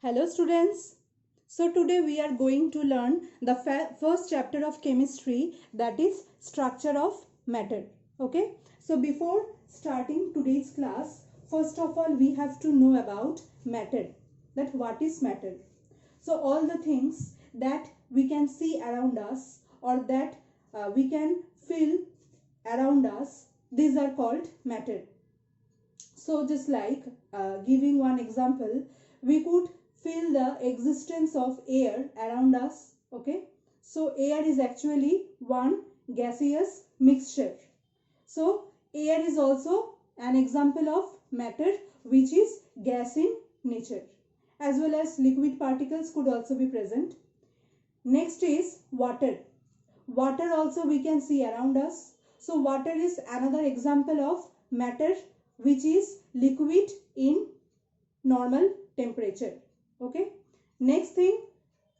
Hello students. So today we are going to learn the first chapter of chemistry, that is structure of matter. Okay. So before starting today's class, first of all we have to know about matter. That what is matter. So all the things that we can see around us or that we can feel around us, these are called matter. So just like giving one example, we could feel the existence of air around us. Okay. So air is actually one gaseous mixture. So air is also an example of matter which is gas in nature, as well as liquid particles could also be present. Next is water. Water also we can see around us. So water is another example of matter which is liquid in normal temperature. Okay. Next thing,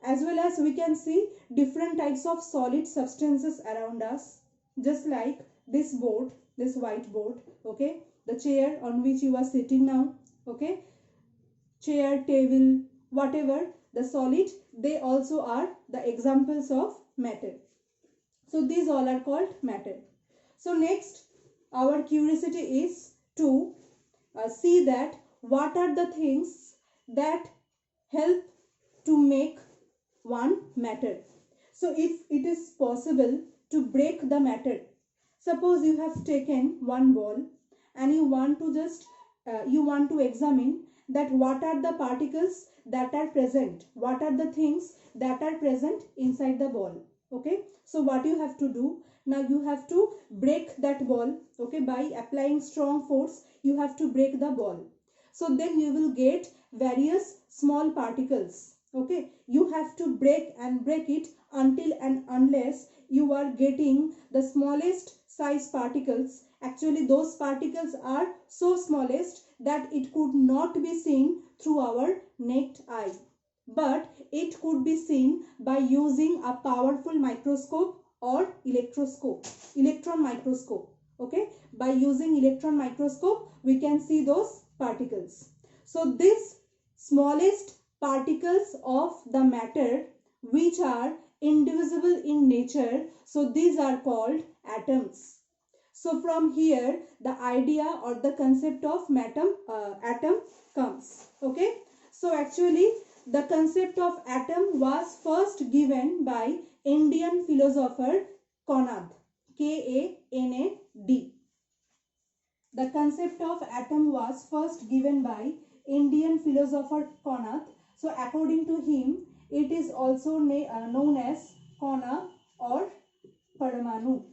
as well as we can see different types of solid substances around us, just like this board, this whiteboard. Okay. The chair on which you are sitting now. Okay. Chair, table, whatever the solid, they also are the examples of matter. So these all are called matter. So next, our curiosity is to see that what are the things that help to make one matter. So if it is possible to break the matter, suppose you have taken one ball and you want to just you want to examine that what are the particles that are present, what are the things that are present inside the ball. Okay. So what you have to do now, you have to break that ball. Okay. By applying strong force, you have to break the ball. So then you will get various small particles. Okay. You have to break it until and unless you are getting the smallest size particles. Actually those particles are so smallest that it could not be seen through our naked eye, but it could be seen by using a powerful microscope or electron microscope. Okay. By using electron microscope we can see those particles. So this smallest particles of the matter which are indivisible in nature, so these are called atoms. So from here the idea or the concept of atom comes. Okay. So actually the concept of atom was first given by Indian philosopher Conrad, K-A-N-A-D. The concept of atom was first given by Indian philosopher Conrad. So according to him, it is also known as Kona or Paramanu.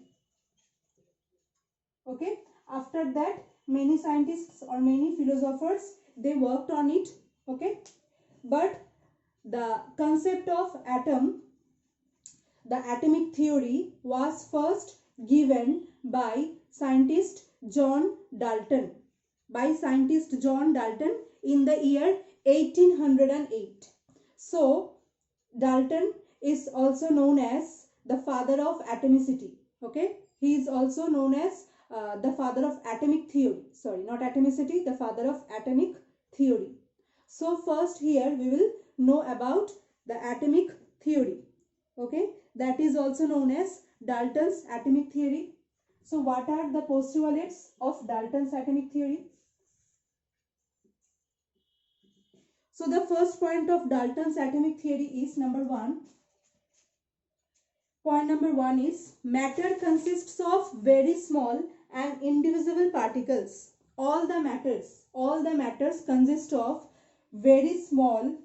Okay. After that, many scientists or many philosophers, they worked on it. Okay. But the concept of atom, the atomic theory, was first given by scientist John Dalton. By scientist John Dalton in the year 1808. So Dalton is also known as the father of atomicity. Okay. He is also known as the father of atomic theory. Sorry, not atomicity, the father of atomic theory. So first here we will know about the atomic theory. Okay. That is also known as Dalton's atomic theory. So what are the postulates of Dalton's atomic theory? So the first point of Dalton's atomic theory is number one. Point number one is matter consists of very small and indivisible particles. All the matters consist of very small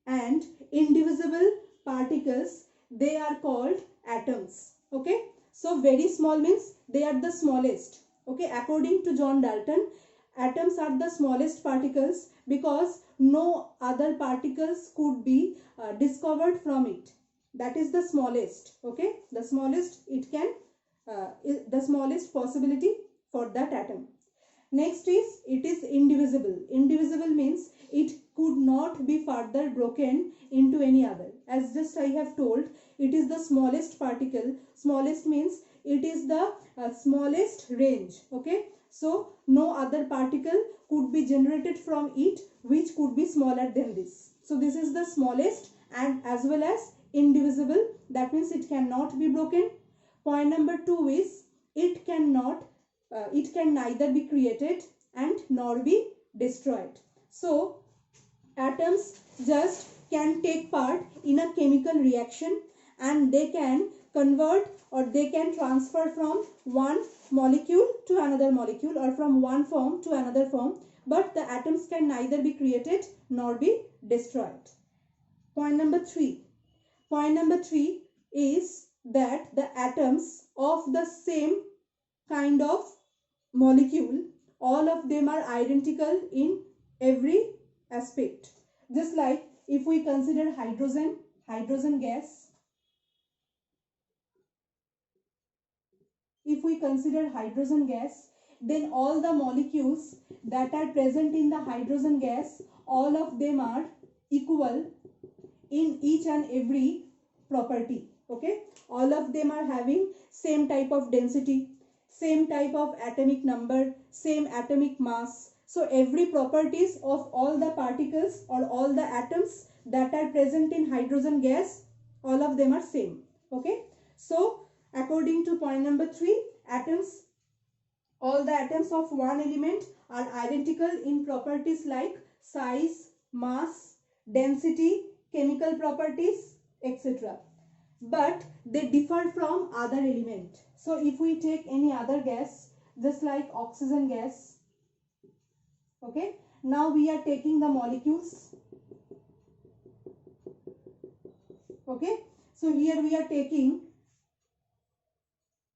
and indivisible particles. They are called atoms. Okay. So very small means they are the smallest. Okay. According to John Dalton, atoms are the smallest particles because no other particles could be discovered from it. That is the smallest. Okay. The smallest it can the smallest possibility for that atom. Next is it is indivisible. Indivisible means it could not be further broken into any other. As just I have told, it is the smallest particle. Smallest means it is the smallest range. Okay. So no other particle could be generated from it which could be smaller than this. So this is the smallest and as well as indivisible. That means it cannot be broken. Point number 2 is it can neither be created and nor be destroyed. So atoms just can take part in a chemical reaction, and they can convert or they can transfer from one molecule to another molecule or from one form to another form, but the atoms can neither be created nor be destroyed. Point number 3. Point number 3 is that the atoms of the same kind of molecule, all of them are identical in every aspect. Just like if we consider hydrogen gas, if we consider hydrogen gas, then all the molecules that are present in the hydrogen gas, all of them are equal in each and every property. Okay, all of them are having same type of density, same type of atomic number, same atomic mass. So every properties of all the particles or all the atoms that are present in hydrogen gas, all of them are same. Okay, so according to point number 3, atoms, all the atoms of one element are identical in properties like size, mass, density, chemical properties, etc. But they differ from other element. So if we take any other gas, just like oxygen gas, okay, now we are taking the molecules, okay, so here we are taking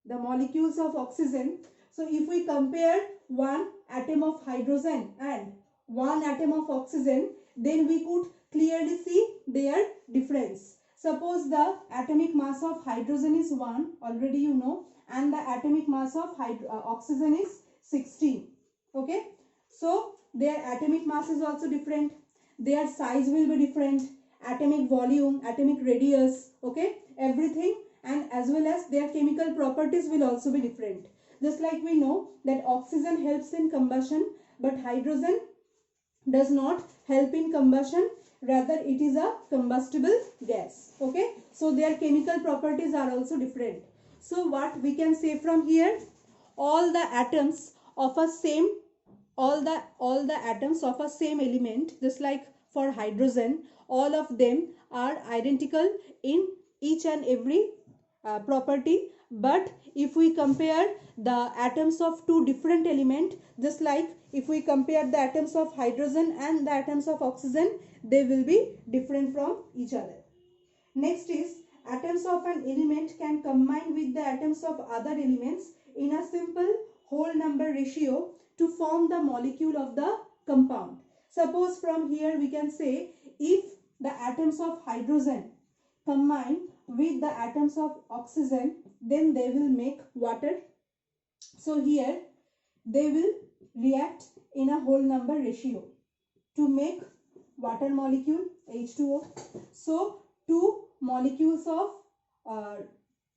the molecules of oxygen. So if we compare one atom of hydrogen and one atom of oxygen, then we could clearly see their difference. Suppose the atomic mass of hydrogen is 1, already you know, and the atomic mass of oxygen is 16. Okay, so their atomic mass is also different, their size will be different, atomic volume, atomic radius, okay, everything, and as well as their chemical properties will also be different. Just like we know that oxygen helps in combustion, but hydrogen does not help in combustion, rather it is a combustible gas. Okay, so their chemical properties are also different. So what we can say from here, all the atoms of a same all the atoms of a same element, just like for hydrogen, all of them are identical in each and every property. But if we compare the atoms of two different elements, just like if we compare the atoms of hydrogen and the atoms of oxygen, they will be different from each other. Next is, atoms of an element can combine with the atoms of other elements in a simple whole number ratio to form the molecule of the compound. Suppose from here we can say, if the atoms of hydrogen combine with the atoms of oxygen, then they will make water. So here they will react in a whole number ratio to make water molecule H2O. So two molecules of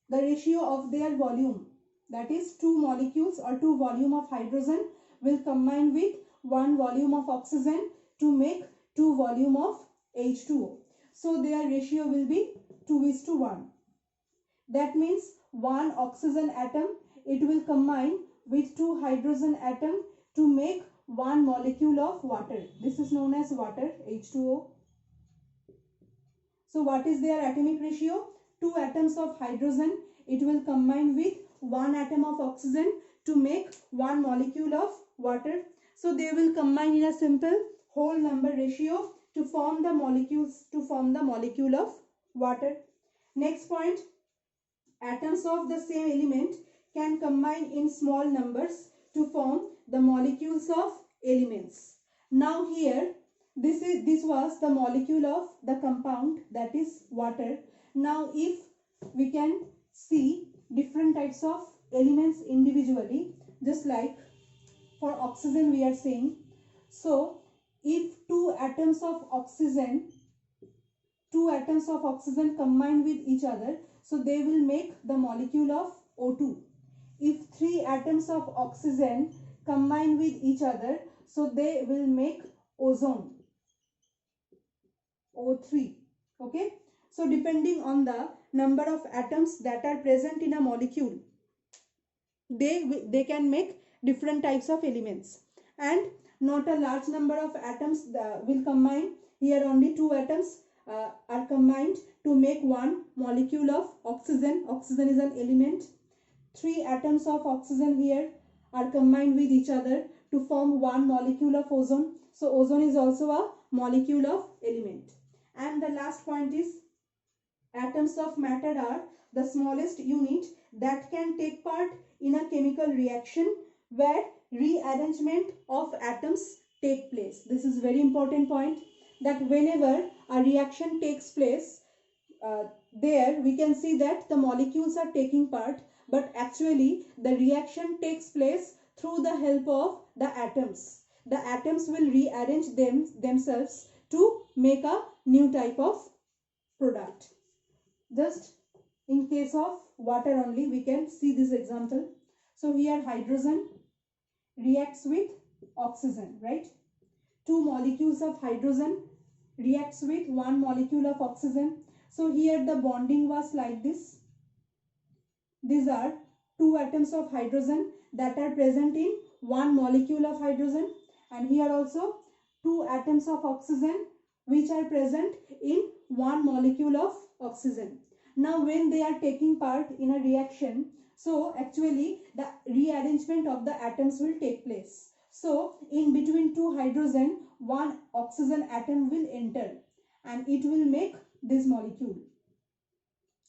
the ratio of their volume, that is two molecules or two volume of hydrogen will combine with one volume of oxygen to make two volume of H2O. So their ratio will be 2:1. That means one oxygen atom, it will combine with two hydrogen atom to make one molecule of water. This is known as water, H2O. So what is their atomic ratio? Two atoms of hydrogen, it will combine with one atom of oxygen to make one molecule of water. So they will combine in a simple whole number ratio to form the molecule of water. Next point, atoms of the same element can combine in small numbers to form the molecules of elements. Now here, this was the molecule of the compound, that is water. Now if we can see different types of elements individually, just like for oxygen we are saying, so if two atoms of oxygen combine with each other, so they will make the molecule of O2. If three atoms of oxygen combine with each other, so they will make ozone. O3. Okay. So depending on the number of atoms that are present in a molecule, they can make different types of elements, and not a large number of atoms will combine. Here only two atoms are combined to make one molecule of oxygen. Oxygen is an element. Three atoms of oxygen here are combined with each other to form one molecule of ozone. So ozone is also a molecule of element. And the last point is, atoms of matter are the smallest unit that can take part in a chemical reaction where rearrangement of atoms take place. This is very important point, that whenever a reaction takes place, there we can see that the molecules are taking part, but actually the reaction takes place through the help of the atoms. The atoms will rearrange themselves to make a new type of product. Just in case of water only, we can see this example. So here hydrogen reacts with oxygen, right? Two molecules of hydrogen reacts with one molecule of oxygen. So here the bonding was like this. These are two atoms of hydrogen that are present in one molecule of hydrogen, and here also two atoms of oxygen which are present in one molecule of oxygen. Now when they are taking part in a reaction, so actually the rearrangement of the atoms will take place. So in between two hydrogen, one oxygen atom will enter and it will make this molecule.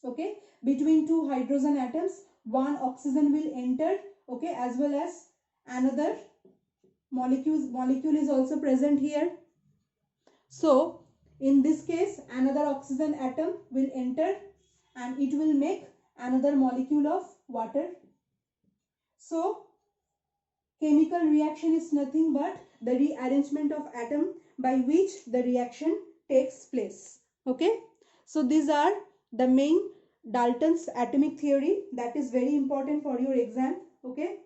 Okay, between two hydrogen atoms, one oxygen will enter, okay, as well as another molecule is also present here. So in this case another oxygen atom will enter and it will make another molecule of water. So chemical reaction is nothing but the rearrangement of atom by which the reaction takes place. Okay, so these are the main Dalton's atomic theory that is very important for your exam. Okay,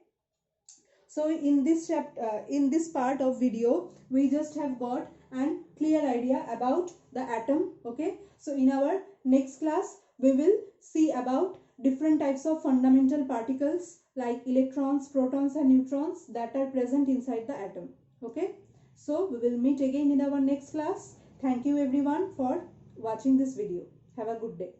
so in this chapter, in this part of video, we just have got an clear idea about the atom. Okay, so in our next class we will see about different types of fundamental particles like electrons, protons and neutrons that are present inside the atom. Okay, so we will meet again in our next class. Thank you everyone for watching this video. Have a good day.